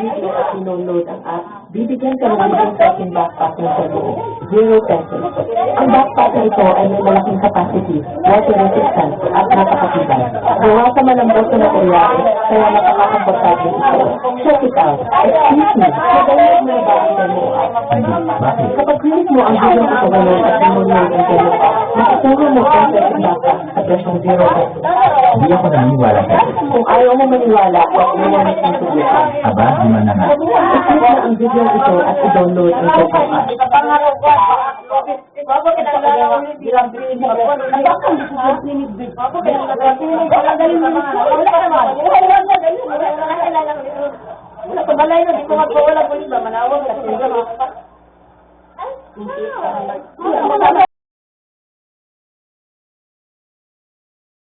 Video at sinunod ang app, bibigyan ka ng isang second backpack na sa loob, 0 pesos. Ang backpack na ito ay may malaking capacity, water resistant at napakatibay. Gawa sa malambot na material, kaya napakakomportable ito. Check it out. Excuse me, mag-download na ba ang demo app? Bakit? Kapag click mo ang video sa download at sinunod ang demo app, makasuha mo ang second backpack sa presyong 0 pesos. Hindi ako naniniwala ka. Kung ayaw mo maniwala, wala na susubukan. Aba, di man na nga. I-click na ang video ito at i-download ang demo app. Wala ko balay no, di ko magpawala po ba manawag kasi